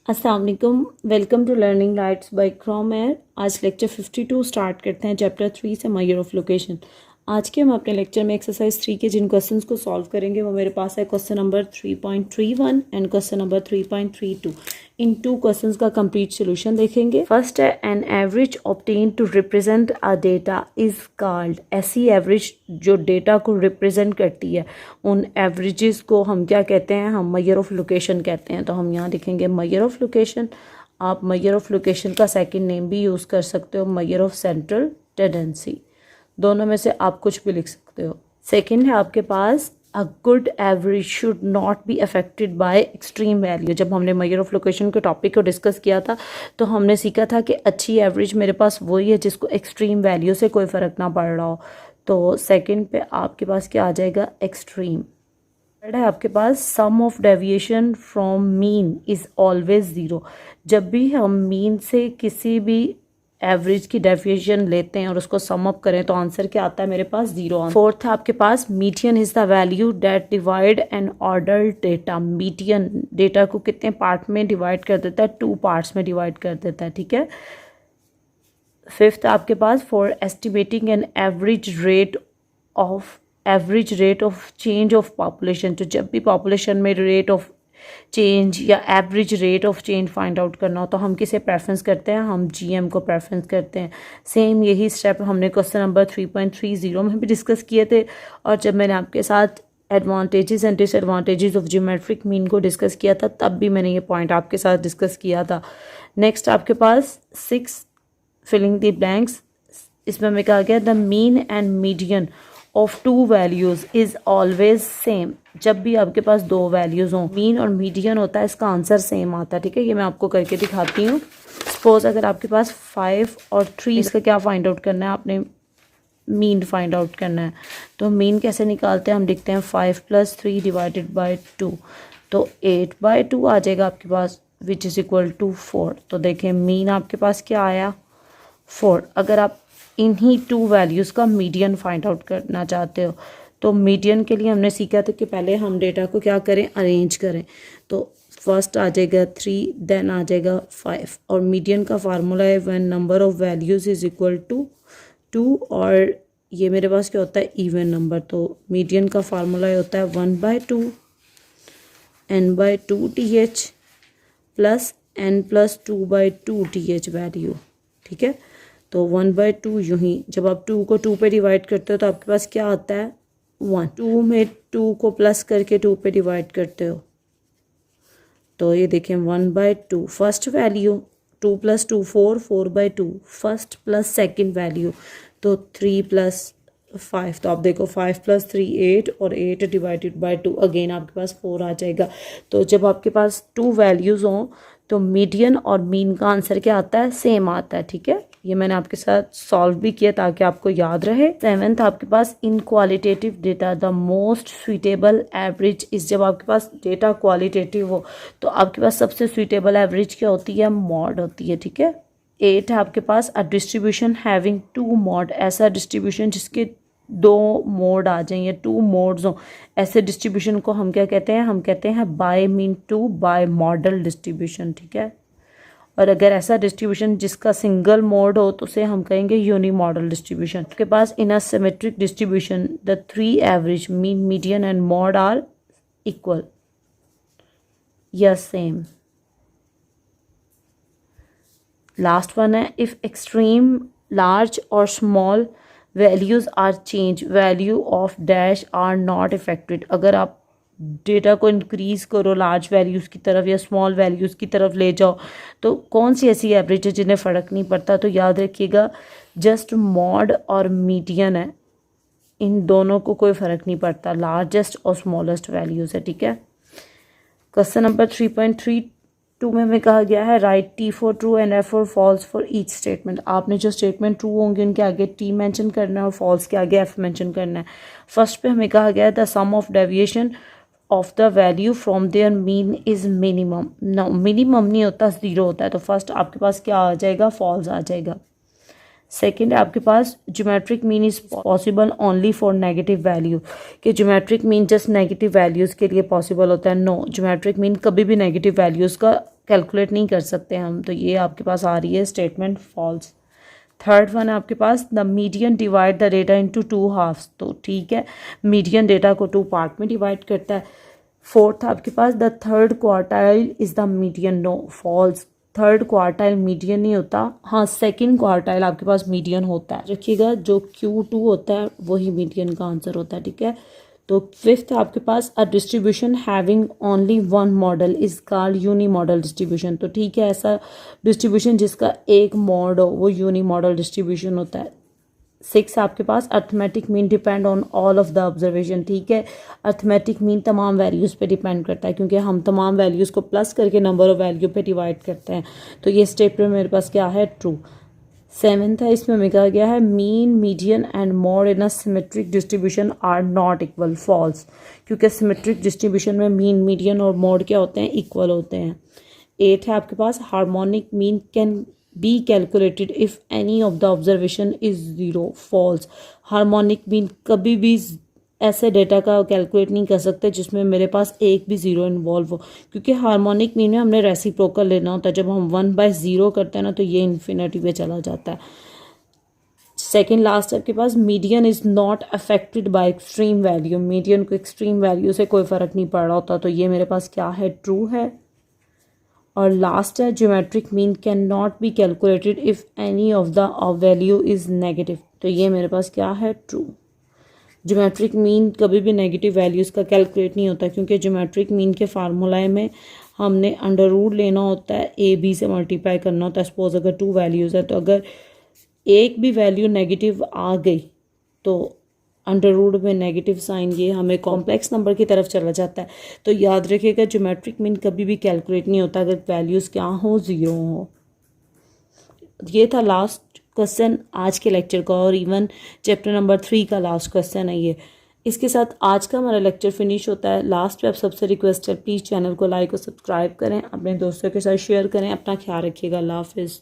अस्सलाम वालेकुम, welcome to learning lights by chrome air. आज लेक्चर 52 स्टार्ट करते हैं चैप्टर 3 से मेजर ऑफ लोकेशन। आज के हम अपने लेक्चर में एक्सरसाइज 3 के जिन क्वेश्चंस को सॉल्व करेंगे वो मेरे पास है question number 3.31 and question number 3.32। इन टू क्वेश्चंस का कंप्लीट सोल्यूशन देखेंगे। फर्स्ट है an average obtain to represent a data is called. ऐसी एवरेज जो डेटा को रिप्रेजेंट करती है उन एवरेजेस को हम क्या कहते हैं? हम मेजर ऑफ लोकेशन कहते हैं। तो हम यहाँ लिखेंगे मेजर ऑफ लोकेशन। आप मेजर ऑफ लोकेशन का सेकंड नेम भी यूज़ कर सकते हो, मेजर ऑफ सेंट्रल टेंडेंसी। दोनों में से आप कुछ भी लिख सकते हो। सेकंड है आपके पास a good average should not be affected by extreme value. जब हमने मेजर ऑफ लोकेशन के टॉपिक को डिस्कस किया था तो हमने सीखा था कि अच्छी एवरेज मेरे पास वही है जिसको एक्सट्रीम वैल्यू से कोई फ़र्क ना पड़ रहा हो। तो सेकंड पे आपके पास क्या आ जाएगा? एक्सट्रीम। थर्ड है आपके पास sum of deviation from mean is always zero. जब भी हम मीन से किसी भी एवरेज की डेफिनेशन लेते हैं और उसको सम अप करें तो आंसर क्या आता है? मेरे पास जीरो। फोर्थ है आपके पास median is the value that divide an order data. Median data को कितने पार्ट में डिवाइड कर देता है? 2 पार्ट्स में डिवाइड कर देता है, ठीक है। फिफ्थ आपके पास for estimating an average rate of change of population. तो जब भी पॉपुलेशन में रेट ऑफ चेंज या average rate of change find out करना हो तो हम किसे प्रेफरेंस करते हैं? हम जीएम को प्रेफरेंस करते हैं। सेम यही स्टेप हमने क्वेश्चन नंबर 3.30 में भी डिस्कस किए थे। और जब मैंने आपके साथ advantages and disadvantages of geometric mean को डिस्कस किया था तब भी मैंने ये पॉइंट आपके साथ डिस्कस किया था। नेक्स्ट आपके पास 6 फिलिंग द ब्लैंक्स। इसमें हमें कहा गया the mean and median of 2 values is always same. जब भी आपके पास 2 वैल्यूज हों, मीन और मीडियन होता है, इसका आंसर सेम आता है, ठीक है। ये मैं आपको करके दिखाती हूँ। सपोज अगर आपके पास 5 और 3, इसका क्या फाइंड आउट करना है? आपने मीन फाइंड आउट करना है। तो मीन कैसे निकालते हैं? हम लिखते हैं 5 + 3 डिवाइडेड बाई 2। तो 8/2 आ जाएगा आपके पास, विच इज़ इक्वल टू 4। तो देखें मीन आपके पास क्या आया? 4। अगर आप इन्हीं 2 वैल्यूज़ का मीडियन फाइंड आउट करना चाहते हो तो मीडियन के लिए हमने सीखा था कि पहले हम डेटा को क्या करें? अरेंज करें। तो फर्स्ट आ जाएगा 3, देन आ जाएगा 5। और मीडियन का फार्मूला है when number of values is equal to 2। और ये मेरे पास क्या होता है? Even number. तो मीडियन का फार्मूला होता है 1/2 n/2 th plus n + 2/2 th value, ठीक है। तो 1/2 यूं ही जब आप 2 को 2 पे डिवाइड करते हो तो आपके पास क्या आता है? 1। 2 में 2 को प्लस करके 2 पे डिवाइड करते हो तो ये देखें 1/2 first value, 2 + 2 4, 4/2 first plus second value. तो 3 + 5, तो आप देखो 5 + 3 8 और 8 डिवाइडेड बाई 2 अगेन आपके पास 4 आ जाएगा। तो जब आपके पास 2 वैल्यूज़ हों तो मीडियन और मीन का आंसर क्या आता है? सेम आता है, ठीक है। ये मैंने आपके साथ सॉल्व भी किया ताकि आपको याद रहे। 7th आपके पास in qualitative data the most suitable average is. जब आपके पास डेटा क्वालिटेटिव हो तो आपके पास सबसे सुइटेबल एवरेज क्या होती है? मॉड होती है, ठीक है। 8 है आपके पास अ डिस्ट्रीब्यूशन हैविंग 2 मॉड। ऐसा डिस्ट्रीब्यूशन जिसके 2 मोड आ जाएं या 2 मोड्स हों, ऐसे डिस्ट्रीब्यूशन को हम क्या कहते हैं? हम कहते हैं bi mean two bimodal distribution, ठीक है। और अगर ऐसा डिस्ट्रीब्यूशन जिसका सिंगल मोड हो तो उसे हम कहेंगे यूनी मॉडल डिस्ट्रीब्यूशन। आपके पास in a symmetric distribution the 3 average mean median and mode are equal या सेम। लास्ट वन है इफ एक्सट्रीम लार्ज और small values are change value of dash are not effected. अगर आप data को increase करो large values की तरफ या स्मॉल वैल्यूज़ की तरफ ले जाओ तो कौन सी ऐसी एवरेज है जिन्हें फ़र्क नहीं पड़ता? तो याद रखिएगा जस्ट मॉड और मीडियन है, इन दोनों को कोई फ़र्क नहीं पड़ता, लार्जेस्ट और स्मॉलेस्ट वैल्यूज़ है, ठीक है। क्वेश्चन नंबर 3.32 में हमें कहा गया है write T for true and F for false for each statement. आपने जो स्टेटमेंट ट्रू होंगे उनके आगे T मेंशन करना है और फॉल्स के आगे F मेंशन करना है। फर्स्ट पे हमें कहा गया है the sum of deviation of the value from their mean is minimum. No, minimum नहीं होता, 0 होता है। तो फर्स्ट आपके पास क्या आ जाएगा? फॉल्स आ जाएगा। सेकेंड है आपके पास geometric mean is possible only for negative value, कि geometric mean just negative values के लिए पॉसिबल होता है। नो, ज्योमेट्रिक मीन कभी भी नेगेटिव वैल्यूज़ का कैलकुलेट नहीं कर सकते हम, तो ये आपके पास आ रही है स्टेटमेंट फॉल्स। थर्ड वन है आपके पास, the median divide the data into 2 halves, तो ठीक है, मीडियन डेटा को 2 पार्ट में डिवाइड करता है। फोर्थ आपके पास, the third quartile is the median, no false, third quartile median नहीं होता, हाँ सेकंड क्वार्टाइल आपके पास मीडियन होता है, रखिएगा जो Q2 होता है वही मीडियन का आंसर होता है, ठीक है। तो फिफ्थ आपके पास, a distribution having only one modal is called unimodal distribution, तो ठीक है, ऐसा डिस्ट्रीब्यूशन जिसका एक मॉड हो वो यूनी मॉडल डिस्ट्रीब्यूशन होता है। सिक्स आपके पास, arithmetic mean depend on all of the observation, ठीक है, अर्थमेटिक मीन तमाम वैल्यूज़ पे डिपेंड करता है क्योंकि हम तमाम वैल्यूज़ को प्लस करके नंबर ऑफ वैल्यू पे डिवाइड करते हैं, तो ये स्टेटमेंट मेरे पास क्या है, ट्रू। सेवेंथ है, इसमें हमें कहा गया है mean median and mode in a symmetric distribution are not equal, false, क्योंकि सिमेट्रिक डिस्ट्रीब्यूशन में मीन मीडियन और मॉड क्या होते हैं, इक्वल होते हैं। एट है आपके पास, harmonic mean can be calculated if any of the observation is zero, false, harmonic mean कभी भी ऐसे डेटा का कैलकुलेट नहीं कर सकते जिसमें मेरे पास एक भी ज़ीरो इन्वॉल्व हो, क्योंकि हार्मोनिक मीन में हमने रेसिप्रोकल लेना होता है, जब हम 1/0 करते हैं ना तो ये इन्फिनिटी पे चला जाता है। सेकेंड लास्ट आपके पास, median is not affected by extreme value, median को एक्सट्रीम वैल्यू से कोई फ़र्क नहीं पड़ रहा होता, तो ये मेरे पास क्या है, ट्रू है। और लास्ट है, geometric mean can not be calculated if any of the value is negative, तो ये मेरे पास क्या है, ट्रू। ज्योमेट्रिक मीन कभी भी नेगेटिव वैल्यूज़ का कैलकुलेट नहीं होता क्योंकि ज्योमेट्रिक मीन के फार्मूलाए में हमने अंडर रूट लेना होता है, ए बी से मल्टीप्लाई करना होता है। सपोज अगर 2 वैल्यूज़ है तो अगर एक भी वैल्यू नेगेटिव आ गई तो अंडर रूट में नेगेटिव साइन ये हमें कॉम्प्लेक्स नंबर की तरफ चला जाता है, तो याद रखिएगा ज्योमेट्रिक मीन कभी भी कैलकुलेट नहीं होता अगर वैल्यूज़ क्या हो, ज़ीरो हो। ये था लास्ट क्वेश्चन आज के लेक्चर का और इवन चैप्टर नंबर 3 का लास्ट क्वेश्चन है ये। इसके साथ आज का हमारा लेक्चर फिनिश होता है। लास्ट पे आप सबसे रिक्वेस्ट है, प्लीज़ चैनल को लाइक और सब्सक्राइब करें, अपने दोस्तों के साथ शेयर करें, अपना ख्याल रखिएगा, अल्लाह हाफिज़।